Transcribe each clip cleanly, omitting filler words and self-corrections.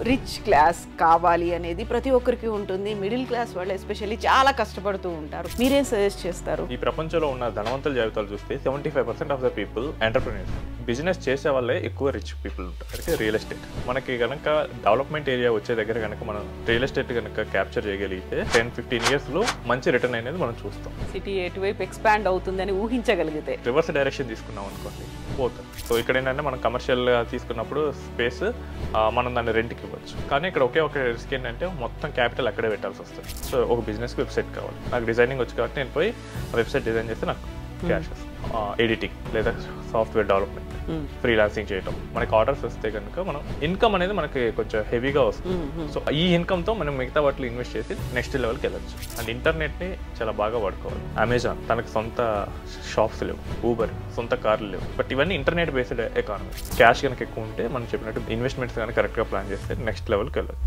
Rich class కావాలి అనేది ప్రతి ఒక్కరికి ఉంటుంది. మిడిల్ క్లాస్ వాళ్ళు ఎస్పెషల్లీ చాలా కష్టపడుతూ ఉంటారు. మీరేం సజెస్ట్ చేస్తారు? ఈ ప్రపంచంలో ఉన్న ధనవంతుల జాబితాలు చూస్తే 75% of the people entrepreneurs. Business చేసే వాళ్ళే ఎక్కువ రిచ్ పీపుల్ ఉంటారు. అంటే రియల్ ఎస్టేట్ మనకి కనుక డెవలప్మెంట్ ఏరియా వచ్చే దగ్గర కనుక మనం రియల్ ఎస్టేట్ కనుక క్యాప్చర్ చేయగలిగితే 10-15 ఇయర్స్లో మంచి రిటర్న్ అనేది మనం చూస్తాం. సిటీ ఎటువైపు ఎక్స్పాండ్ అవుతుందని ఊహించగలిగితే రివర్స్ డైరెక్షన్ తీసుకున్నాం అనుకోండి పోతాం. సో ఇక్కడ ఏంటంటే మనం కమర్షియల్ తీసుకున్నప్పుడు స్పేస్ మనం దాన్ని రెంట్కి ఇవ్వచ్చు. కానీ ఇక్కడ ఒక రిస్క్ ఏంటంటే మొత్తం క్యాపిటల్ అక్కడే పెట్టాల్సి వస్తుంది. సో ఒక బిజినెస్కి వెబ్సైట్ కావాలి. నాకు డిజైనింగ్ వచ్చి కాబట్టి నేను పోయి వెబ్సైట్ డిజైన్ చేస్తే నాకు క్యాష్ వస్తుంది. ఎడిటింగ్ లేదా సాఫ్ట్వేర్ డెవలప్మెంట్, ఫ్రీలాన్సింగ్ చేయడం, మనకి ఆర్డర్స్ వస్తే కనుక మనం ఇన్కమ్ అనేది మనకి కొంచెం హెవీగా వస్తుంది. సో ఈ ఇన్కమ్తో మనం మిగతా వాటిలో ఇన్వెస్ట్ చేసి నెక్స్ట్ లెవెల్కి వెళ్ళచ్చు. అండ్ ఇంటర్నెట్ని చాలా బాగా వాడుకోవాలి. అమెజాన్ తనకు సొంత షాప్స్ లేవు, ఊబర్ సొంత కార్లు లేవు, బట్ ఇవన్నీ ఇంటర్నెట్ బేస్డ్ ఎకానమీ. క్యాష్ కనుక ఎక్కువ ఉంటే మనం చెప్పినట్టు ఇన్వెస్ట్మెంట్స్ కానీ కరెక్ట్గా ప్లాన్ చేస్తే నెక్స్ట్ లెవెల్కి వెళ్ళచ్చు.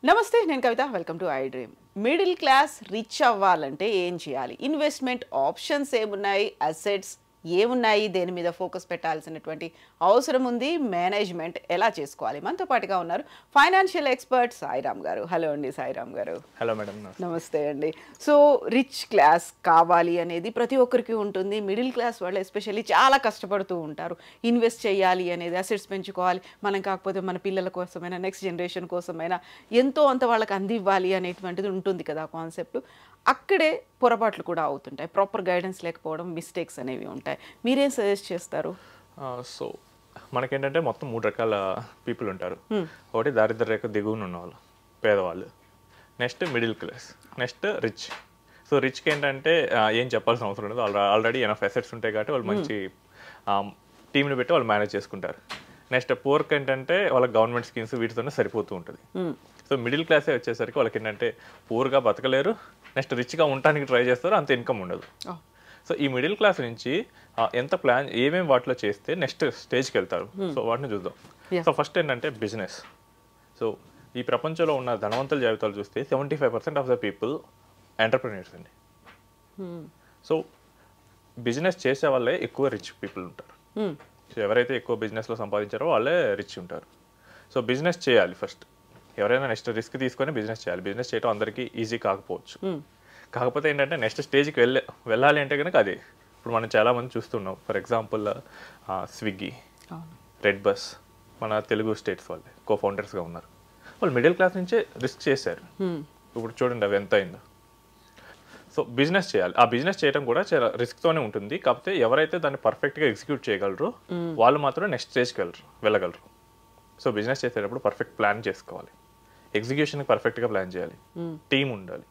నమస్తే, నేను Kavitha. Welcome to I dream. Middle class rich అవ్వాలంటే ఏం చేయాలి? ఇన్వెస్ట్మెంట్ ఆప్షన్స్ ఏమున్నాయి? అసెట్స్ ఏమున్నాయి? దేని మీద ఫోకస్ పెట్టాల్సినటువంటి అవసరం ఉంది? మేనేజ్మెంట్ ఎలా చేసుకోవాలి? మనతో పాటుగా ఉన్నారు ఫైనాన్షియల్ ఎక్స్పర్ట్ సాయిరామ్ గారు. హలో అండి సాయిరామ్ గారు. Hello madam. నమస్తే అండి. సో రిచ్ క్లాస్ కావాలి అనేది ప్రతి ఒక్కరికి ఉంటుంది. మిడిల్ క్లాస్ వాళ్ళు ఎస్పెషల్లీ చాలా కష్టపడుతూ ఉంటారు. ఇన్వెస్ట్ చేయాలి అనేది, అసెట్స్ పెంచుకోవాలి, మనం కాకపోతే మన పిల్లల కోసమైనా నెక్స్ట్ జనరేషన్ కోసమైనా ఎంతో అంత వాళ్ళకి అందివ్వాలి అనేటువంటిది ఉంటుంది కదా కాన్సెప్ట్. అక్కడే పొరపాట్లు కూడా అవుతుంటాయి. ప్రాపర్ గైడెన్స్ లేకపోవడం, మిస్టేక్స్ అనేవి ఉంటాయి. మీరేం సజెస్ట్ చేస్తారు? సో మనకేంటంటే మొత్తం 3 రకాల పీపుల్ ఉంటారు. ఒకటి దారిద్ర్య రేఖ దిగువన ఉన్నవాళ్ళు, పేదవాళ్ళు. Next middle class, next rich. So రిచ్కి ఏంటంటే ఏం చెప్పాల్సిన అవసరం లేదు. ఆల్రెడీ ఎనఫ్ అసెట్స్ ఉంటాయి కాబట్టి వాళ్ళు మంచి టీంని పెట్టి వాళ్ళు మేనేజ్ చేసుకుంటారు. నెక్స్ట్ పూర్కి ఏంటంటే వాళ్ళకి గవర్నమెంట్ స్కీమ్స్ వీటితోనే సరిపోతూ ఉంటుంది. సో మిడిల్ క్లాసే వచ్చేసరికి వాళ్ళకి ఏంటంటే పూర్గా బతకలేరు, నెక్స్ట్ రిచ్గా ఉండడానికి ట్రై చేస్తారు, అంత ఇన్కమ్ ఉండదు. సో ఈ మిడిల్ క్లాస్ నుంచి ఎంత ప్లాన్ ఏమేమి వాటిలో చేస్తే నెక్స్ట్ స్టేజ్కి వెళ్తారు. సో వాటిని చూద్దాం. సో ఫస్ట్ ఏంటంటే బిజినెస్. సో ఈ ప్రపంచంలో ఉన్న ధనవంతుల జాబితాలు చూస్తే 75% ఆఫ్ ద పీపుల్ ఎంటర్‌ప్రెన్యూర్స్ అండి. సో బిజినెస్ చేసే వాళ్ళే ఎక్కువ రిచ్ పీపుల్ ఉంటారు. సో ఎవరైతే ఎక్కువ బిజినెస్లో సంపాదించారో వాళ్ళే రిచ్ ఉంటారు. సో బిజినెస్ చేయాలి ఫస్ట్. ఎవరైనా నెక్స్ట్ రిస్క్ తీసుకొని బిజినెస్ చేయాలి. బిజినెస్ చేయడం అందరికీ ఈజీ కాకపోవచ్చు. కాకపోతే ఏంటంటే నెక్స్ట్ స్టేజ్కి వెళ్ళాలి అంటే కనుక అది ఇప్పుడు మనం చాలామంది చూస్తున్నాం. For example Swiggy, red bus, మన తెలుగు స్టేట్స్ వాళ్ళే కో-ఫౌండర్స్గా ఉన్నారు. వాళ్ళు మిడిల్ క్లాస్ నుంచే రిస్క్ చేశారు. ఇప్పుడు చూడండి అవి ఎంత అయిందో. సో బిజినెస్ చేయాలి. ఆ బిజినెస్ చేయడం కూడా చాలా రిస్క్తోనే ఉంటుంది. కాకపోతే ఎవరైతే దాన్ని పర్ఫెక్ట్గా ఎగ్జిక్యూట్ చేయగలరో వాళ్ళు మాత్రం నెక్స్ట్ స్టేజ్కి వెళ్ళగలరు. సో బిజినెస్ చేసేటప్పుడు పర్ఫెక్ట్ ప్లాన్ చేసుకోవాలి, ఎగ్జిక్యూషన్కి పర్ఫెక్ట్గా ప్లాన్ చేయాలి, టీం ఉండాలి.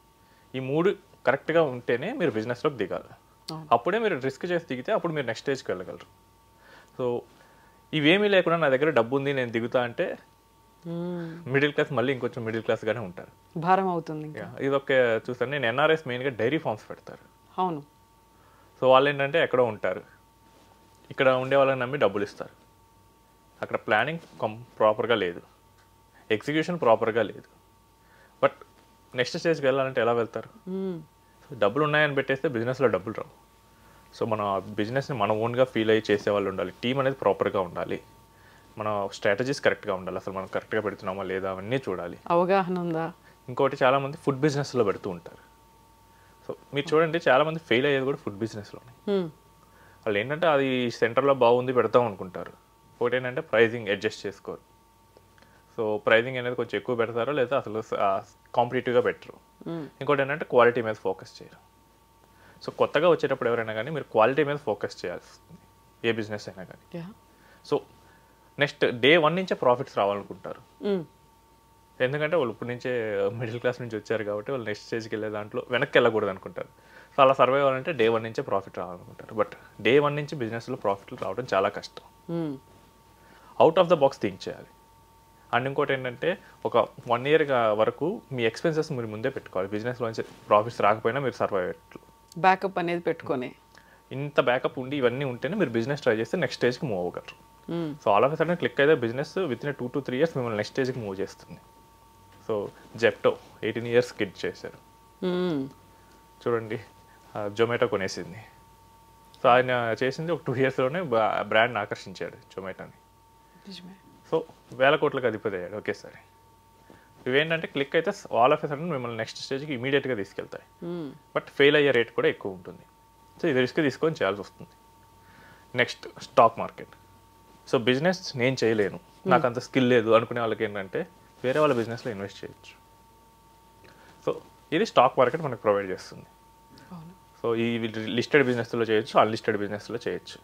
ఈ 3 కరెక్ట్గా ఉంటేనే మీరు బిజినెస్లోకి దిగాలి. అప్పుడే మీరు రిస్క్ చేసి దిగితే అప్పుడు మీరు నెక్స్ట్ స్టేజ్కి వెళ్ళగలరు. సో ఇవేమీ లేకుండా నా దగ్గర డబ్బు ఉంది నేను దిగుతా అంటే మిడిల్ క్లాస్ మళ్ళీ ఇంకొంచెం మిడిల్ క్లాస్గానే ఉంటారు, భారం అవుతుంది. ఇదొక చూస్తాను నేను. ఎన్ఆర్ఎస్ మెయిన్గా డైరీ ఫార్మ్స్ పెడతారు. అవును. సో వాళ్ళు ఏంటంటే ఎక్కడో ఉంటారు, ఇక్కడ ఉండే వాళ్ళని నమ్మి డబ్బులు ఇస్తారు. అక్కడ ప్లానింగ్ ప్రాపర్గా లేదు, ఎగ్జిక్యూషన్ ప్రాపర్గా లేదు. బట్ నెక్స్ట్ స్టేజ్కి వెళ్ళాలంటే ఎలా వెళ్తారు? డబ్బులు ఉన్నాయని పెట్టేస్తే బిజినెస్లో డబ్బులు రావు. సో మన బిజినెస్ని మన ఓన్గా ఫీల్ అయ్యి చేసే వాళ్ళు ఉండాలి. టీం అనేది ప్రాపర్గా ఉండాలి, మన స్ట్రాటజీస్ కరెక్ట్గా ఉండాలి, అసలు మనం కరెక్ట్గా పెడుతున్నామా లేదా అవన్నీ చూడాలి, అవగాహన ఉందా. ఇంకోటి చాలామంది ఫుడ్ బిజినెస్లో పెడుతూ ఉంటారు. సో మీరు చూడండి చాలామంది ఫెయిల్ అయ్యేది కూడా ఫుడ్ బిజినెస్లోనే. వాళ్ళు ఏంటంటే అది సెంటర్లో బాగుంది పెడతాం అనుకుంటారు. ఒకటి ఏంటంటే ప్రైజింగ్ అడ్జస్ట్ చేసుకోరు. సో ప్రైజింగ్ అనేది కొంచెం ఎక్కువ పెడతారో లేదా అసలు కాంపిటేటివ్గా పెట్టరు. ఇంకోటి ఏంటంటే క్వాలిటీ మీద ఫోకస్ చేయరు. సో కొత్తగా వచ్చేటప్పుడు ఎవరైనా కానీ మీరు క్వాలిటీ మీద ఫోకస్ చేయాల్సి వస్తుంది, ఏ బిజినెస్ అయినా కానీ. సో నెక్స్ట్ డే 1 నుంచే ప్రాఫిట్స్ రావాలనుకుంటారు. ఎందుకంటే వాళ్ళు ఇప్పటి నుంచే మిడిల్ క్లాస్ నుంచి వచ్చారు కాబట్టి వాళ్ళు నెక్స్ట్ స్టేజ్కి వెళ్ళే దాంట్లో వెనక్కి వెళ్ళకూడదు అనుకుంటారు. సో అలా సర్వే అవ్వాలంటే డే 1 నుంచే ప్రాఫిట్ రావాలనుకుంటారు. బట్ డే 1 నుంచి బిజినెస్లో ప్రాఫిట్లు రావడం చాలా కష్టం. Out of the box think చేయాలి. అండ్ ఇంకోటి ఏంటంటే ఒక 1 ఇయర్ వరకు మీ ఎక్స్పెన్సెస్ మీరు ముందే పెట్టుకోవాలి. బిజినెస్లోంచి ప్రాఫిట్స్ రాకపోయినా మీరు సర్వైవ్ అయ్యేట్లు బ్యాకప్ అనేది పెట్టుకొని, ఇంత బ్యాకప్ ఉండి ఇవన్నీ ఉంటేనే మీరు బిజినెస్ ట్రై చేస్తే నెక్స్ట్ స్టేజ్కి మూవ్ అవ్వగలరు. So all of a sudden click అయితే business within 2 to 3 years మిమ్మల్ని నెక్స్ట్ స్టేజ్కి మూవ్ చేస్తుంది. సో జెప్టో 18 years కిడ్ చేశారు చూడండి, జొమాటో కొనేసింది. సో ఆయన చేసింది ఒక 2 ఇయర్స్లోనే బ్రాండ్ని ఆకర్షించాడు జొమాటోని. నిజమే. సో వేల కోట్లకు అధిపతి అయ్యాడు ఒకేసారి. ఇవేంటంటే క్లిక్ అయితే ఆల్ ఆఫ్ ఎ సడన్ మిమ్మల్ని నెక్స్ట్ స్టేజ్కి ఇమీడియట్గా తీసుకెళ్తాయి, బట్ ఫెయిల్ అయ్యే రేట్ కూడా ఎక్కువ ఉంటుంది. సో ఇది రిస్క్ తీసుకొని చేయాల్సి వస్తుంది. Next stock market. So business నేను చేయలేను, నాకు అంత స్కిల్ లేదు అనుకునే వాళ్ళకి ఏంటంటే వేరే వాళ్ళ బిజినెస్లో ఇన్వెస్ట్ చేయొచ్చు. సో ఇది స్టాక్ మార్కెట్ మనకు ప్రొవైడ్ చేస్తుంది. సో ఈ లిస్టెడ్ బిజినెస్లో చేయొచ్చు, అన్లిస్టెడ్ బిజినెస్లో చేయొచ్చు.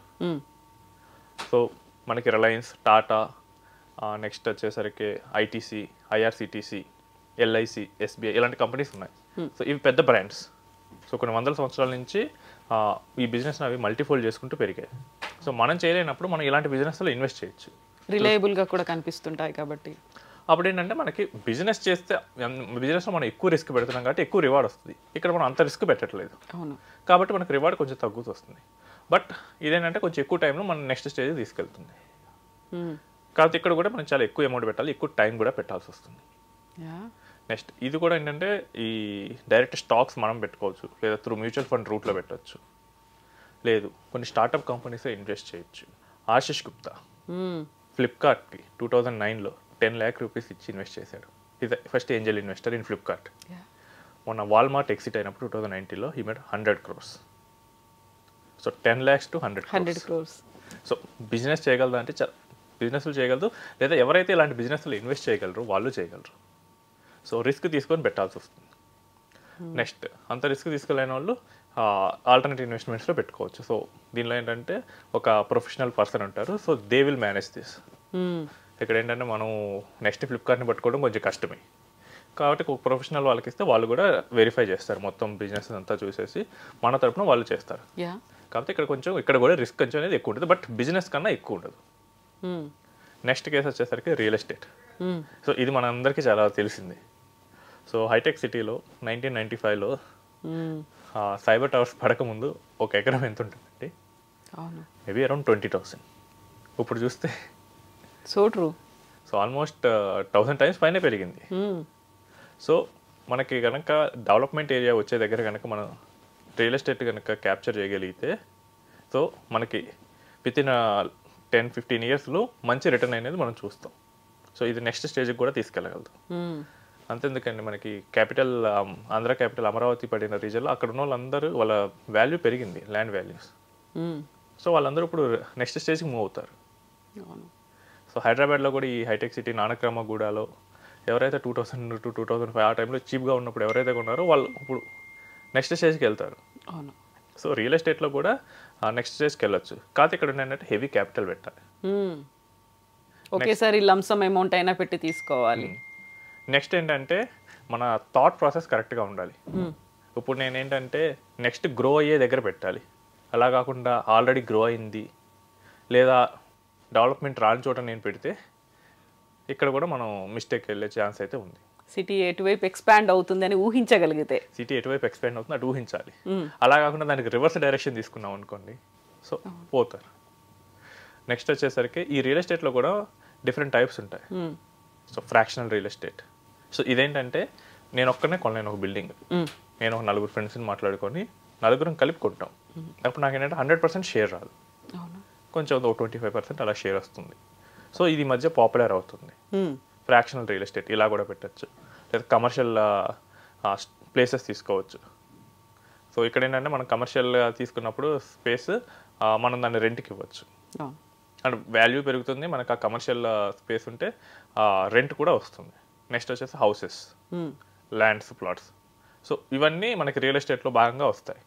సో మనకి రిలయన్స్, టాటా, నెక్స్ట్ వచ్చేసరికి ఐటీసీ, ఐఆర్సిటీసీ, ఎల్ఐసి, ఎస్బీఐ ఇలాంటి కంపెనీస్ ఉన్నాయి. సో ఇవి పెద్ద బ్రాండ్స్. సో కొన్ని వందల సంవత్సరాల నుంచి ఈ బిజినెస్ని అవి మల్టీఫోల్డ్ చేసుకుంటూ పెరిగాయి. సో మనం చేయలేనప్పుడు మనం ఇలాంటి బిజినెస్లో ఇన్వెస్ట్ చేయొచ్చు, రిలయబుల్గా కూడా కనిపిస్తుంటాయి కాబట్టి. అప్పుడు ఏంటంటే మనకి బిజినెస్ చేస్తే బిజినెస్లో మనం ఎక్కువ రిస్క్ పెడుతున్నాం కాబట్టి ఎక్కువ రివార్డ్ వస్తుంది. ఇక్కడ మనం అంత రిస్క్ పెట్టట్లేదు, అవును, కాబట్టి మనకు రివార్డ్ కొంచెం తగ్గుతూ వస్తుంది. బట్ ఇదేంటంటే కొంచెం ఎక్కువ టైంలో మనం నెక్స్ట్ స్టేజ్ తీసుకెళ్తుంది. కాబట్టి ఇక్కడ కూడా మనం చాలా ఎక్కువ అమౌంట్ పెట్టాలి, ఎక్కువ టైం కూడా పెట్టాల్సి వస్తుంది. నెక్స్ట్ ఇది కూడా ఏంటంటే ఈ డైరెక్ట్ స్టాక్స్ మనం పెట్టుకోవచ్చు, లేదా త్రూ మ్యూచువల్ ఫండ్ రూట్లో పెట్టవచ్చు, లేదు కొన్ని స్టార్టప్ కంపెనీస్ ఇన్వెస్ట్ చేయొచ్చు. ఆశిష్ గుప్తా ఫ్లిప్కార్ట్కి 2009లో 10 lakh rupees ఇచ్చి ఇన్వెస్ట్ చేశాడు. ఇది first angel investor in Flipkart. మొన్న వాల్మార్ట్ ఎగ్జిట్ అయినప్పుడు 2019లో he made 100 crores. So 10 lakhs to 100 crores. So business చేయగలదా అంటే బిజినెస్లు చేయగలదు, లేదా ఎవరైతే ఇలాంటి బిజినెస్లో ఇన్వెస్ట్ చేయగలరు వాళ్ళు చేయగలరు. సో రిస్క్ తీసుకొని పెట్టాల్సి వస్తుంది. నెక్స్ట్ అంత రిస్క్ తీసుకోలేని వాళ్ళు ఆల్టర్నేటివ్ ఇన్వెస్ట్మెంట్స్లో పెట్టుకోవచ్చు. సో దీనిలో ఏంటంటే ఒక ప్రొఫెషనల్ పర్సన్ ఉంటారు, so they will manage this. ఇక్కడ ఏంటంటే మనం నెక్స్ట్ ఫ్లిప్కార్ట్ని పట్టుకోవడం కొంచెం కష్టమే, కాబట్టి ఒక ప్రొఫెషనల్ వాళ్ళకి ఇస్తే వాళ్ళు కూడా వెరిఫై చేస్తారు, మొత్తం బిజినెస్ అంతా చూసేసి మన తరపున వాళ్ళు చేస్తారు. కాబట్టి ఇక్కడ కూడా రిస్క్ కొంచెం అనేది ఎక్కువ ఉంటుంది, బట్ బిజినెస్ కన్నా ఎక్కువ ఉండదు. నెక్స్ట్ కేసు వచ్చేసరికి రియల్ ఎస్టేట్. సో ఇది మనందరికీ చాలా తెలిసింది. సో హైటెక్ సిటీలో 1995లో సైబర్ టవర్స్ పడకముందు ఒక ఎకరం ఎంత ఉంటుందండి? Maybe around 20,000. ఇప్పుడు చూస్తే so true. So almost 1000 times పైనే పెరిగింది. సో మనకి కనుక డెవలప్మెంట్ ఏరియా వచ్చే దగ్గర కనుక మనం రియల్ ఎస్టేట్ కనుక క్యాప్చర్ చేయగలిగితే సో మనకి వితిన్ 10-15 yearsలో మంచి రిటర్న్ అనేది మనం చూస్తాం. సో ఇది నెక్స్ట్ స్టేజ్కి కూడా తీసుకెళ్ళగలదు. అంతెందుకండి మనకి క్యాపిటల్ ఆంధ్ర క్యాపిటల్ అమరావతి పడిన రీజన్లో అక్కడ ఉన్న వాళ్ళందరూ వాళ్ళ వాల్యూ పెరిగింది, ల్యాండ్ వాల్యూస్. సో వాళ్ళందరూ ఇప్పుడు నెక్స్ట్ స్టేజ్కి మూవ్ అవుతారు. సో హైదరాబాద్లో కూడా ఈ హైటెక్ సిటీ నానక్రమగూడలో ఎవరైతే 2000 to 2005 ఆ టైంలో చీప్గా ఉన్నప్పుడు ఎవరైతే కొన్నారో వాళ్ళు ఇప్పుడు నెక్స్ట్ స్టేజ్కి వెళ్తారు. సో రియల్ ఎస్టేట్లో కూడా నెక్స్ట్ స్టేజ్కి వెళ్ళొచ్చు, కాకపోతే ఇక్కడ ఏంటంటే హెవీ క్యాపిటల్ పెట్టాలి, ఒకేసారి లంసమ్ అమౌంట్ అయినా పెట్టి తీసుకోవాలి. నెక్స్ట్ ఏంటంటే మన థాట్ ప్రాసెస్ కరెక్ట్గా ఉండాలి. ఇప్పుడు నేనేంటంటే నెక్స్ట్ గ్రో అయ్యే దగ్గర పెట్టాలి, అలా కాకుండా ఆల్రెడీ గ్రో అయింది లేదా డెవలప్మెంట్ రాని చోట నేను పెడితే ఇక్కడ కూడా మనం మిస్టేక్ వెళ్ళే ఛాన్స్ అయితే ఉంది. సిటీ ఎటువైపు ఎక్స్పాండ్ అవుతుంది అని ఊహించగలిగితే, సిటీ ఎటువైపు ఎక్స్పాండ్ అవుతుంది అటు ఊహించాలి. అలా కాకుండా దానికి రివర్స్ డైరెక్షన్ తీసుకున్నాం అనుకోండి, సో పోతారు. నెక్స్ట్ వచ్చేసరికి ఈ రియల్ ఎస్టేట్లో కూడా డిఫరెంట్ టైప్స్ ఉంటాయి. So fractional real estate. So ఇదేంటంటే నేను ఒక్కనే కొనలేను ఒక బిల్డింగ్, నేను ఒక 4 ఫ్రెండ్స్ని మాట్లాడుకొని 4 కలిపి కొంటాం. అప్పుడు నాకు ఏంటంటే 100% షేర్ రాదు, కొంచెం ఒక 25% అలా షేర్ వస్తుంది. సో ఇది మధ్య పాపులర్ అవుతుంది ఫ్రాక్షనల్ రియల్ ఎస్టేట్. ఇలా కూడా పెట్టచ్చు, లేదా కమర్షియల్ ప్లేసెస్ తీసుకోవచ్చు. సో ఇక్కడ ఏంటంటే మనం కమర్షియల్గా తీసుకున్నప్పుడు స్పేస్ మనం దాన్ని రెంట్కి ఇవ్వచ్చు, అండ్ వాల్యూ పెరుగుతుంది మనకు. ఆ కమర్షియల్ స్పేస్ ఉంటే రెంట్ కూడా వస్తుంది. నెక్స్ట్ వచ్చేసి హౌసెస్, ల్యాండ్స్, ప్లాట్స్. సో ఇవన్నీ మనకి రియల్ ఎస్టేట్లో భాగంగా వస్తాయి.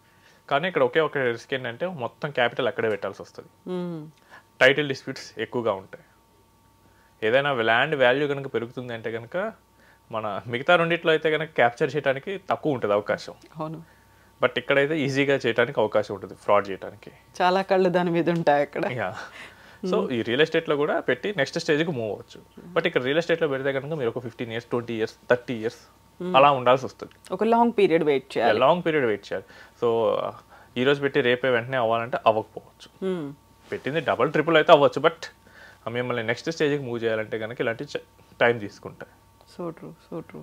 కానీ ఇక్కడ ఒక రిస్క్ ఏంటంటే మొత్తం క్యాపిటల్ అక్కడే పెట్టాల్సి వస్తుంది. టైటిల్ డిస్ప్యూట్స్ ఎక్కువగా ఉంటాయి. ఏదైనా ల్యాండ్ వాల్యూ కనుక పెరుగుతుంది అంటే కనుక మన మిగతా రెండిట్లో అయితే కనుక క్యాప్చర్ చేయడానికి తక్కువ ఉంటుంది అవకాశం. బట్ ఇక్కడైతే ఈజీగా చేయడానికి అవకాశం ఉంటుంది, ఫ్రాడ్ చేయడానికి. చాలా కళ్ళు దాని మీద ఉంటాయి అక్కడ. సో ఈ రియల్ ఎస్టేట్లో కూడా పెట్టి నెక్స్ట్ స్టేజ్కి మూవ్ అవ్వచ్చు. బట్ ఇక్కడ రియల్ ఎస్టేట్లో పెడితే కనుక మీరు ఒక 15 years, 20 years, 30 years అలా ఉండాల్సి వస్తుంది. ఒక లాంగ్ పీరియడ్ వెయిట్ చేయాలి. సో ఈ రోజు పెట్టి రేపే వెంటనే అవ్వాలంటే అవ్వకపోవచ్చు. పెట్టింది డబల్ ట్రిపుల్ అయితే అవ్వచ్చు, బట్ మిమ్మల్ని నెక్స్ట్ స్టేజ్కి మూవ్ చేయాలంటే కనుక ఇలాంటి టైం తీసుకుంటాయి. So true.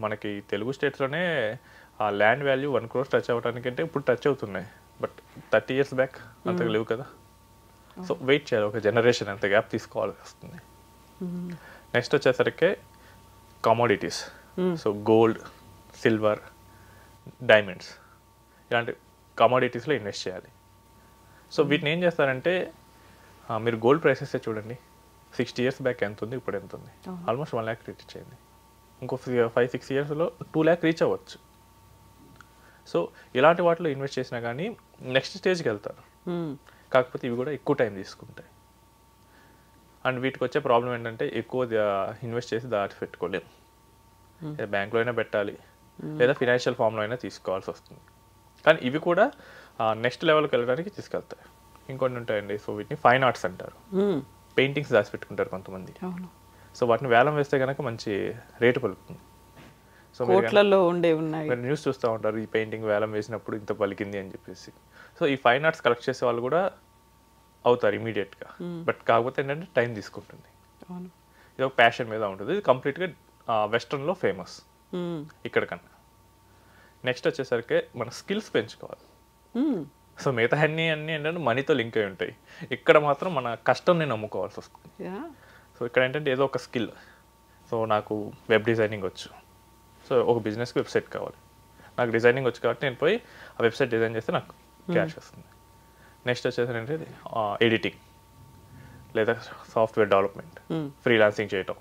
మనకి తెలుగు స్టేట్స్లోనే ఆ ల్యాండ్ వాల్యూ 1 crore టచ్ అవ్వడానికి అంటే ఇప్పుడు టచ్ అవుతున్నాయి. బట్ 30 years బ్యాక్ అంతగా లేవు కదా. సో వెయిట్ చేయాలి, ఒక జనరేషన్ అంత గ్యాప్ తీసుకోవాల్సి వస్తుంది. నెక్స్ట్ వచ్చేసరికి commodities, so gold, silver, diamonds ఇలాంటి కమోడిటీస్లో ఇన్వెస్ట్ చేయాలి. సో వీటిని ఏం చేస్తారంటే మీరు గోల్డ్ ప్రైసెస్ చూడండి, 60 years బ్యాక్ ఎంత ఉంది, ఇప్పుడు ఎంత ఉంది, ఆల్మోస్ట్ 1 lakh రీచ్ అయింది. ఇంకో 5-6 yearsలో 2 lakh రీచ్ అవ్వచ్చు. సో ఇలాంటి వాటిలో ఇన్వెస్ట్ చేసినా కానీ నెక్స్ట్ స్టేజ్కి వెళ్తారు. కాకపోతే ఇవి కూడా ఎక్కువ టైం తీసుకుంటాయి. అండ్ వీటికి వచ్చే ప్రాబ్లం ఏంటంటే ఎక్కువ ఇన్వెస్ట్ చేసి దాటి పెట్టుకోలేము. బ్యాంక్లో అయినా పెట్టాలి, లేదా ఫినాన్షియల్ ఫామ్లో అయినా తీసుకోవాల్సి వస్తుంది. కానీ ఇవి కూడా నెక్స్ట్ లెవెల్కి వెళ్ళడానికి తీసుకెళ్తాయి. ఇంకొన్ని ఉంటాయండి, సో వీటిని ఫైన్ ఆర్ట్స్ అంటారు. పెయింటింగ్స్ దాచి పెట్టుకుంటారు కొంతమంది. సో వాటిని వేలం వేస్తే కనుక మంచి రేటు పలుకుతుంది. సో కోట్లలో ఉండే ఉన్నాయి, మీరు న్యూస్ చూస్తూ ఉంటారు, ఈ పెయింటింగ్ వేలం వేసినప్పుడు ఇంత పలికింది అని చెప్పేసి. సో ఈ ఫైన్ ఆర్ట్స్ కలెక్ట్ చేసే వాళ్ళు కూడా అవుతారు ఇమీడియట్గా. బట్ కాకపోతే ఏంటంటే టైం తీసుకుంటుంది. ఇది ఒక ప్యాషన్ మీద ఉంటుంది. ఇది కంప్లీట్గా వెస్ట్రన్లో ఫేమస్ ఇక్కడ కన్నా. నెక్స్ట్ వచ్చేసరికి మన స్కిల్స్ పెంచుకోవాలి. సో మిగతా అన్నీ ఏంటంటే మనీతో లింక్ అయి ఉంటాయి. ఇక్కడ మాత్రం మన కష్టంని నమ్ముకోవాల్సి వస్తుంది. సో ఇక్కడ ఏంటంటే ఏదో ఒక స్కిల్, సో నాకు వెబ్ డిజైనింగ్ వచ్చు, సో ఒక బిజినెస్కి వెబ్సైట్ కావాలి, నాకు డిజైనింగ్ వచ్చు కాబట్టి నేను పోయి ఆ వెబ్సైట్ డిజైన్ చేస్తే నాకు క్యాష్ వస్తుంది. నెక్స్ట్ వచ్చేసి ఏంటంటే ఎడిటింగ్ లేదా సాఫ్ట్వేర్ డెవలప్మెంట్, ఫ్రీలాన్సింగ్ చేయటం.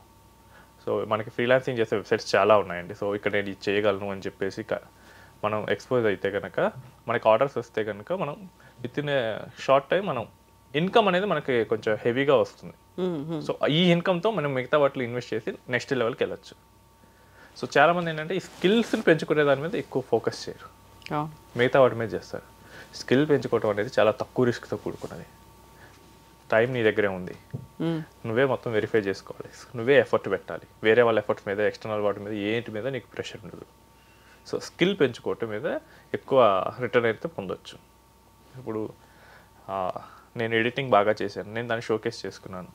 సో మనకి ఫ్రీలాన్సింగ్ చేసే వెబ్సైట్స్ చాలా ఉన్నాయండి. సో ఇక్కడ నేను ఇది చేయగలను అని చెప్పేసి మనం ఎక్స్పోజ్ అయితే కనుక, మనకి ఆర్డర్స్ వస్తే కనుక మనం with in a short time మనం ఇన్కమ్ అనేది మనకి కొంచెం హెవీగా వస్తుంది. సో ఈ ఇన్కమ్తో మనం మిగతా వాటిలో ఇన్వెస్ట్ చేసి నెక్స్ట్ లెవెల్కి వెళ్ళచ్చు. సో చాలామంది ఏంటంటే ఈ స్కిల్స్ని పెంచుకునే దాని మీద ఎక్కువ ఫోకస్ చేయరు, మిగతా వాటి మీద చేస్తారు. స్కిల్ పెంచుకోవడం అనేది చాలా తక్కువ రిస్క్తో కూడుకున్నది. టైం నీ దగ్గరే ఉంది, నువ్వే మొత్తం వెరిఫై చేసుకోవాలి, నువ్వే ఎఫర్ట్ పెట్టాలి. వేరే వాళ్ళ ఎఫర్ట్స్ మీద, ఎక్స్టర్నల్ వాటి మీద, ఏంటి మీద నీకు ప్రెషర్ ఉండదు. సో స్కిల్ పెంచుకోవటం మీద ఎక్కువ రిటర్న్ అయితే పొందొచ్చు. ఇప్పుడు నేను ఎడిటింగ్ బాగా చేశాను, నేను దాన్ని షోకేస్ చేసుకున్నాను,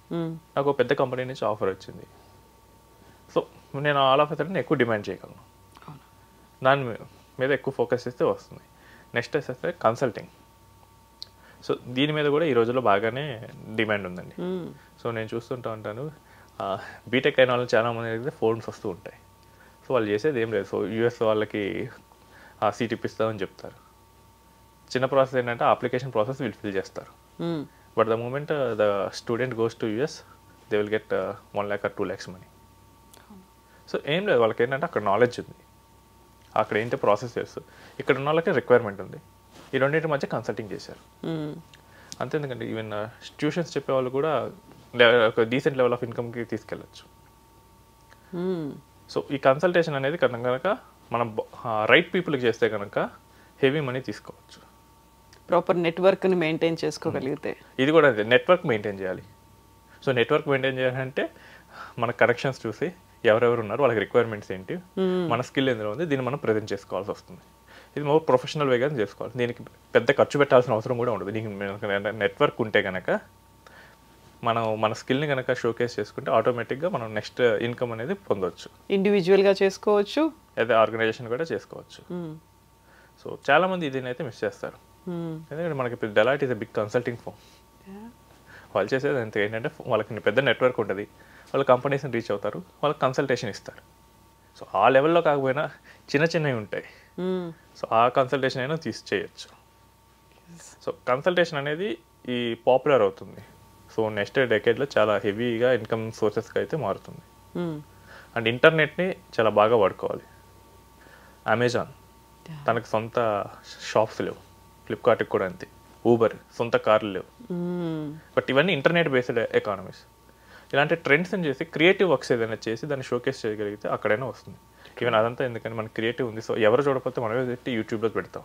నాకు పెద్ద కంపెనీ నుంచి ఆఫర్ వచ్చింది. సో నేను ఆల్ ఆఫ్ అతన్ని ఎక్కువ డిమాండ్ చేయగలను, దాని మీద ఎక్కువ ఫోకస్ చేస్తే వస్తుంది. నెక్స్ట్ వచ్చేస్తే కన్సల్టింగ్. సో దీని మీద కూడా ఈ రోజుల్లో బాగానే డిమాండ్ ఉందండి. సో నేను చూస్తుంటా ఉంటాను, బీటెక్ అయిన వాళ్ళు చాలామంది అయితే ఫోన్స్ వస్తూ ఉంటాయి. సో వాళ్ళు చేసేది ఏం లేదు, సో యూఎస్ వాళ్ళకి సీట్ ఇప్పిస్తామని చెప్తారు. చిన్న ప్రాసెస్ ఏంటంటే అప్లికేషన్ ప్రాసెస్ వీళ్ళు ఫిల్ చేస్తారు. But the moment the student goes to US, they will get 1 lakh or 2 lakhs money. So ఏం లేదు, వాళ్ళకి ఏంటంటే అక్కడ నాలెడ్జ్ ఉంది, అక్కడ ఏంటో ప్రాసెస్ చేస్తారు. ఇక్కడ ఉన్న వాళ్ళకి రిక్వైర్మెంట్ ఉంది, ఈ రెండింటి మధ్య కన్సల్టింగ్ చేశారు. అంతే. ఎందుకంటే ఈవెన్ ట్యూషన్స్ చెప్పేవాళ్ళు కూడా ఒక డీసెంట్ లెవెల్ ఆఫ్ ఇన్కమ్కి తీసుకెళ్ళచ్చు. సో ఈ కన్సల్టేషన్ అనేది కనుక మనం రైట్ పీపుల్కి చేస్తే కనుక హెవీ మనీ తీసుకోవచ్చు. ప్రాపర్ నెట్వర్క్ని మెయింటైన్ చేసుకోగలిగితే. ఇది కూడా అదే, నెట్వర్క్ మెయింటైన్ చేయాలి. సో నెట్వర్క్ మెయింటైన్ చేయాలంటే మన కనెక్షన్స్ చూసి ఎవరెవరు ఉన్నారు, వాళ్ళకి రిక్వైర్మెంట్స్ ఏంటి, మన స్కిల్ ఎందులో ఉంది, దీన్ని మనం ప్రజెంట్ చేసుకోవాల్సి వస్తుంది. ఇది మోర్ ప్రొఫెషనల్ వేగా చేసుకోవాలి. దీనికి పెద్ద ఖర్చు పెట్టాల్సిన అవసరం కూడా ఉండదు. దీనికి నెట్వర్క్ ఉంటే కనుక మనం మన స్కిల్ని కనుక షోకేస్ చేసుకుంటే ఆటోమేటిక్గా మనం నెక్స్ట్ ఇన్కమ్ అనేది పొందవచ్చు. ఇండివిజువల్గా చేసుకోవచ్చు, అదే ఆర్గనైజేషన్ కూడా చేసుకోవచ్చు. సో చాలామంది దీన్ని అయితే మిస్ చేస్తారు. ఎందుకంటే మనకి ఇప్పుడు Deloitte is a big consulting firm. వాళ్ళు చేసేది అంతే, ఏంటంటే వాళ్ళకి పెద్ద నెట్వర్క్ ఉంటుంది, వాళ్ళ కంపెనీస్ని రీచ్ అవుతారు, వాళ్ళకి కన్సల్టేషన్ ఇస్తారు. సో ఆ లెవెల్లో కాకపోయినా చిన్నవి ఉంటాయి, సో ఆ కన్సల్టేషన్ అయినా చేయొచ్చు. సో కన్సల్టేషన్ అనేది ఈ పాపులర్ అవుతుంది. సో నెక్స్ట్ డెకేడ్లో చాలా హెవీగా ఇన్కమ్ సోర్సెస్గా అయితే మారుతుంది. అండ్ ఇంటర్నెట్ని చాలా బాగా వాడుకోవాలి. అమెజాన్ తనకు సొంత షాప్స్ లేవు, ఫ్లిప్కార్ట్కి కూడా అంతే, ఊబర్ సొంత కార్లు లేవు. బట్ ఇవన్నీ ఇంటర్నెట్ బేస్డ్ ఎకానమీస్. ఇలాంటి ట్రెండ్స్ని చేసి క్రియేటివ్ వర్క్స్ ఏదైనా చేసి దాన్ని షోకేస్ చేయగలిగితే అక్కడైనా వస్తుంది. ఈవెన్ అదంతా ఎందుకంటే మనకి క్రియేటివ్ ఉంది, సో ఎవరు చూడకపోతే మనమే పెట్టి యూట్యూబ్లో పెడతాం.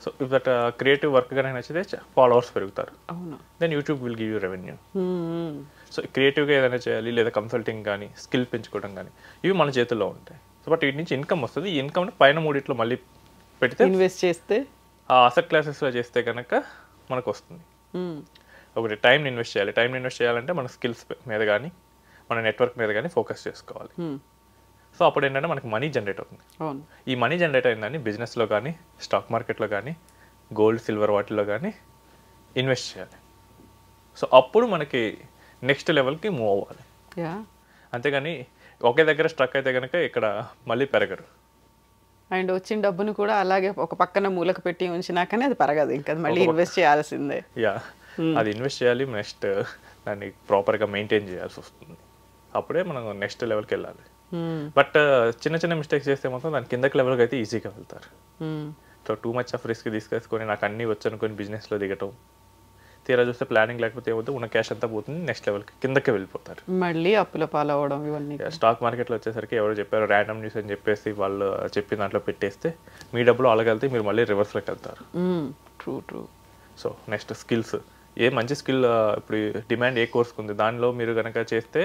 So if that creative work కానీ నచ్చితే ఫాలోవర్స్ పెరుగుతారు, then YouTube will give you revenue. So క్రియేటివ్గా ఏదైనా చేయాలి, లేదా కన్సల్టింగ్ కానీ, స్కిల్ పెంచుకోవడం కానీ, ఇవి మన చేతుల్లో ఉంటాయి. సో బట్ వీటి నుంచి ఇన్కమ్ వస్తుంది. ఈ ఇన్కమ్ని పైన మూడిట్లో మళ్ళీ పెడితే, ఇన్వెస్ట్ చేస్తే, ఆ అసెట్ క్లాసెస్లో చేస్తే కనుక మనకు వస్తుంది. ఒకటి టైంని ఇన్వెస్ట్ చేయాలి. టైంని ఇన్వెస్ట్ చేయాలంటే మన స్కిల్స్ మీద కానీ, మన నెట్వర్క్ మీద కానీ ఫోకస్ చేసుకోవాలి. సో అప్పుడు ఏంటంటే మనకి మనీ జనరేట్ అవుతుంది. ఈ మనీ జనరేట్ అయిందని బిజినెస్లో కానీ, స్టాక్ మార్కెట్లో కానీ గోల్డ్ సిల్వర్ వాటిలో కానీ ఇన్వెస్ట్ చేయాలి. సో అప్పుడు మనకి నెక్స్ట్ లెవెల్కి మూవ్ అవ్వాలి. యా, అంతేగాని ఒకే దగ్గర స్ట్రక్ అయితే కనుక ఇక్కడ మళ్ళీ పెరగరు. అండ్ వచ్చిన డబ్బును కూడా అలాగే ఒక పక్కన మూలకు పెట్టి ఉంచినాకనే అది పెరగదు, ఇంకా అది మళ్ళీ ఇన్వెస్ట్ చేయాల్సిందే. యా, అది ఇన్వెస్ట్ చేయాలి, నెక్స్ట్ దాన్ని ప్రాపర్గా మెయింటైన్ చేయాల్సి వస్తుంది. అప్పుడే మనం నెక్స్ట్ లెవెల్కి వెళ్ళాలి. బట్ చిన్న చిన్న మిస్టేక్స్ చేస్తే మాత్రం దాని కిందకి లెవెల్కి అయితే ఈజీగా వెళ్తారు. So too much of risk తీసుకొని నాకు అన్నీ వచ్చనుకొని బిజినెస్లో దిగటం, తీరా చూస్తే ప్లానింగ్ లేకపోతే ఏమవుతుంది, ఉన్న క్యాష్ అంతా పోతుంది, నెక్స్ట్ లెవెల్కి కిందకి వెళ్ళిపోతారు. మళ్ళీ అప్పుల పాలవడం ఇవన్నీ. స్టాక్ మార్కెట్లో వచ్చేసరికి ఎవరు చెప్పారు ర్యాండమ్ న్యూస్ అని చెప్పేసి వాళ్ళు చెప్పిన దాంట్లో పెట్టేస్తే మీ డబ్బులు అలాగెళ్తే మీరు మళ్ళీ రివర్స్లోకి వెళ్తారు. True true. So next skills, ఏ మంచి స్కిల్ ఇప్పుడు డిమాండ్ ఏ కోర్స్కి ఉంది దానిలో మీరు కనుక చేస్తే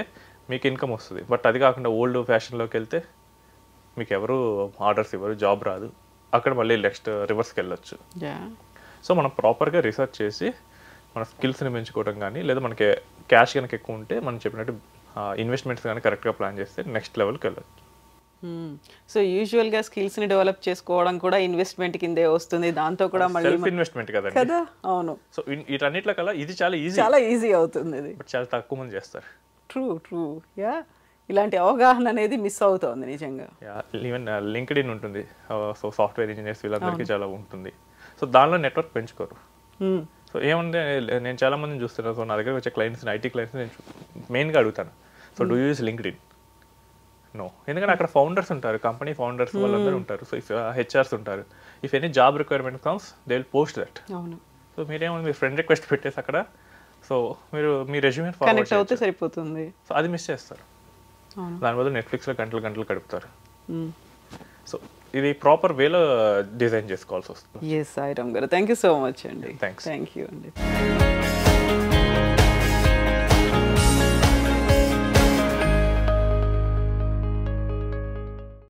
మీకు ఇన్కమ్ వస్తుంది. బట్ అది కాకుండా ఓల్డ్ ఫ్యాషన్లోకి వెళ్తే మీకు ఎవరు ఆర్డర్స్ ఇవ్వరు, జాబ్ రాదు, అక్కడ మళ్ళీ నెక్స్ట్ రివర్స్కి వెళ్ళొచ్చు. సో మనం ప్రాపర్గా రీసెర్చ్ చేసి మన స్కిల్స్ని పెంచుకోవడం కానీ, లేదా మనకి క్యాష్ కనుక ఎక్కువ ఉంటే మనం చెప్పినట్టు ఇన్వెస్ట్మెంట్స్ కానీ కరెక్ట్గా ప్లాన్ చేస్తే నెక్స్ట్ లెవెల్కి వెళ్ళొచ్చు. సో యూజువల్గా స్కిల్స్ని డెవలప్ చేసుకోవడం కూడా ఇన్వెస్ట్మెంట్ కిందే వస్తుంది, దాంతో కూడా మళ్ళీ సెల్ఫ్ ఇన్వెస్ట్మెంట్ కదండి. కదా, అవును. సో వీటన్నిటిలో కల్లా ఇది చాలా ఈజీ అవుతుంది ఇది, బట్ చాలా తక్కువ మంది చేస్తారు. True true. యా, ఇలాంటి అవగాహన అనేది మిస్ అవుతుంది నిజంగా. ఈవెన్ లింక్డ్ఇన్ ఉంటుంది, సో సాఫ్ట్వేర్ ఇంజనీర్స్ వీళ్ళందరికీ చాలా ఉంటుంది. సో దానిలో నెట్వర్క్ పెంచుకోరు. సో ఏముంది, నేను చాలా మందిని చూస్తున్నాను. సో నా దగ్గర వచ్చే క్లయింట్స్ని, ఐటీ క్లయింట్స్ నేను మెయిన్గా అడుగుతాను, so do use LinkedIn? No, ఎందుకంటే అక్కడ ఫౌండర్స్ ఉంటారు, కంపెనీ ఫౌండర్స్ వాళ్ళందరూ ఉంటారు. సో ఇఫ్ హెచ్ఆర్స్ ఉంటారు, if any job requirement comes they will post that. So మీరేమో మీ ఫ్రెండ్ రిక్వెస్ట్ పెట్టేసి అక్కడ సో మీరు మీ రెజ్యూమే కనెక్ట్ అవుతే సరిపోతుంది. సో అది మిస్ చేస్తారు. దాని బదులు నెట్ఫ్లిక్స్లో గంటలు గంటలు గడుపుతారు. సో ఇది ప్రాపర్ వేలో డిజైన్ చేసుకోవాల్సి వస్తుంది. ఎస్ సాయిరామ్ గారు, థ్యాంక్ యూ సో మచ్ అండి. థ్యాంక్ యూ అండి.